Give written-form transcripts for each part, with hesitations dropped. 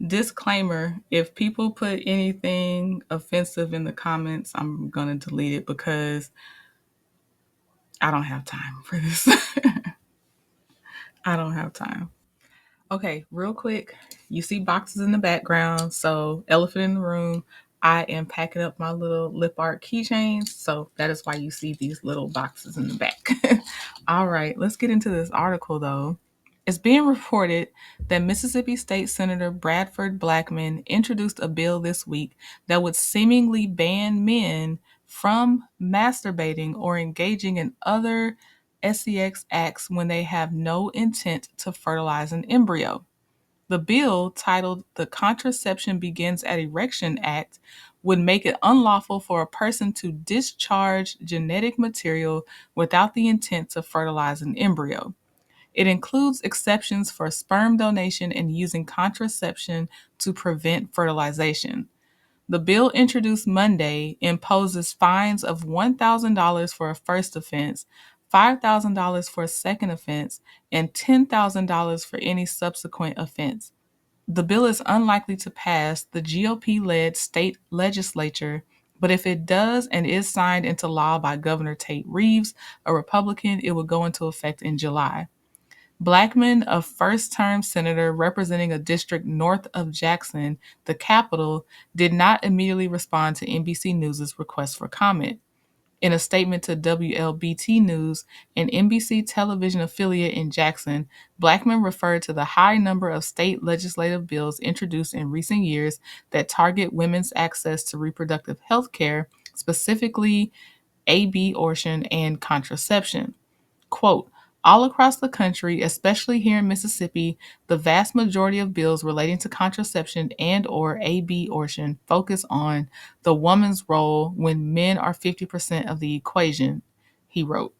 Disclaimer, if people put anything offensive in the comments, I'm going to delete it because I don't have time for this. I don't have time. Okay, real quick. You see boxes in the background. So, elephant in the room. I am packing up my little lip art keychains. So, that is why you see these little boxes in the back. All right, let's get into this article though. It's being reported that Mississippi State Senator Bradford Blackman introduced a bill this week that would seemingly ban men from masturbating or engaging in other sex acts when they have no intent to fertilize an embryo. The bill, titled the Contraception Begins at Erection Act, would make it unlawful for a person to discharge genetic material without the intent to fertilize an embryo. It includes exceptions for sperm donation and using contraception to prevent fertilization. The bill introduced Monday imposes fines of $1,000 for a first offense, $5,000 for a second offense, and $10,000 for any subsequent offense. The bill is unlikely to pass the GOP led state legislature, but if it does and is signed into law by Governor Tate Reeves, a Republican, it will go into effect in July. Blackman, a first term senator representing a district north of Jackson, the capital, did not immediately respond to NBC News' request for comment. In a statement to WLBT News, an NBC television affiliate in Jackson, Blackman referred to the high number of state legislative bills introduced in recent years that target women's access to reproductive health care, specifically abortion and contraception. Quote, all across the country, especially here in Mississippi, the vast majority of bills relating to contraception and or abortion focus on the woman's role when men are 50% of the equation, he wrote.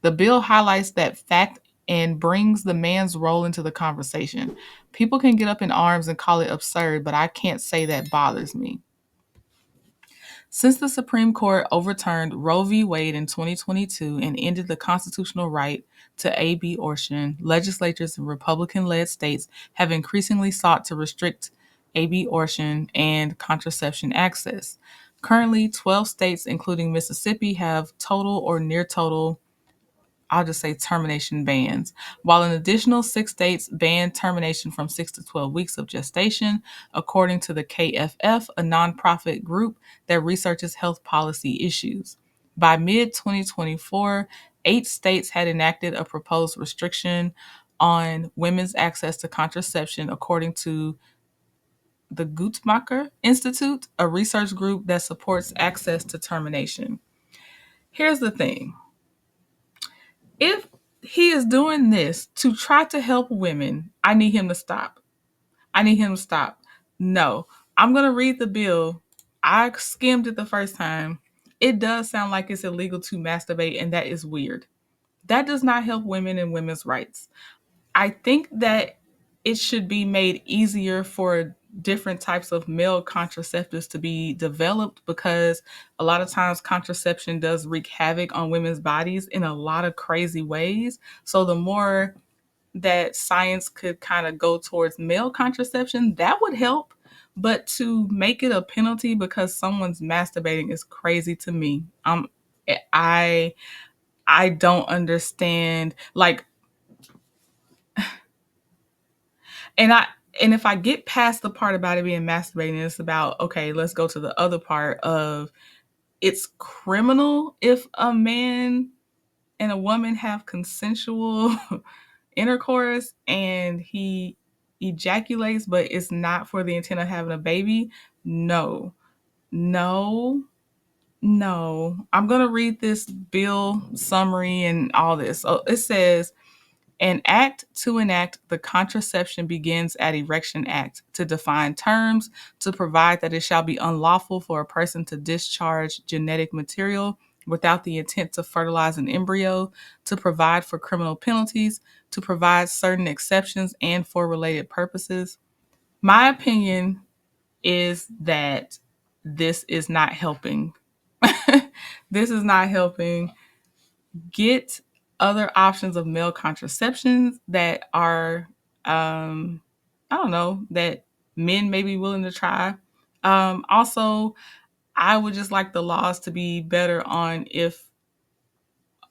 The bill highlights that fact and brings the man's role into the conversation. People can get up in arms and call it absurd, but I can't say that bothers me. Since the Supreme Court overturned Roe v. Wade in 2022 and ended the constitutional right to abortion, legislatures in Republican led states have increasingly sought to restrict abortion and contraception access. Currently, 12 states, including Mississippi, have total or near total, I'll just say termination bans, while an additional 6 states ban termination from 6 to 12 weeks of gestation, according to the KFF, a nonprofit group that researches health policy issues. By mid 2024, 8 states had enacted a proposed restriction on women's access to contraception, according to the Guttmacher Institute, a research group that supports access to termination. Here's the thing. If he is doing this to try to help women, I need him to stop. I need him to stop. No, I'm going to read the bill. I skimmed it the first time. It does sound like it's illegal to masturbate, and that is weird. That does not help women and women's rights. I think that it should be made easier for different types of male contraceptives to be developed because a lot of times contraception does wreak havoc on women's bodies in a lot of crazy ways. So the more that science could kind of go towards male contraception, that would help. But to make it a penalty because someone's masturbating is crazy to me. I I don't understand. Like, and I and if I get past the part about it being masturbating, it's about, okay, let's go to the other part of it's criminal if a man and a woman have consensual intercourse and he ejaculates, but it's not for the intent of having a baby. No, no, no. I'm going to read this bill summary and all this. So it says, an act to enact the Contraception Begins at Erection Act to define terms, to provide that it shall be unlawful for a person to discharge genetic material without the intent to fertilize an embryo, to provide for criminal penalties, to provide certain exceptions and for related purposes. My opinion is that this is not helping. This is not helping. Get other options of male contraceptions that are, I don't know, that men may be willing to try. Also, I would just like the laws to be better on if,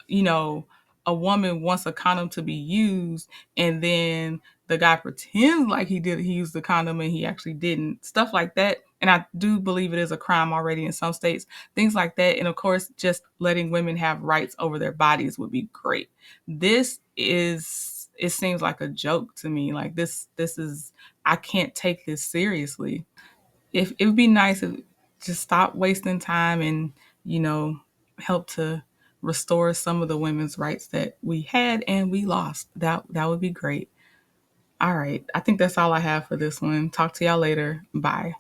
you know, a woman wants a condom to be used and then the guy pretends like he used the condom and he actually didn't. Stuff like that. And I do believe it is a crime already in some states. Things like that. And of course, just letting women have rights over their bodies would be great. This is, it seems like a joke to me. Like this is, I can't take this seriously. If it would be nice if just stop wasting time and, you know, help to restore some of the women's rights that we had and we lost. That would be great. All right. I think that's all I have for this one. Talk to y'all later. Bye.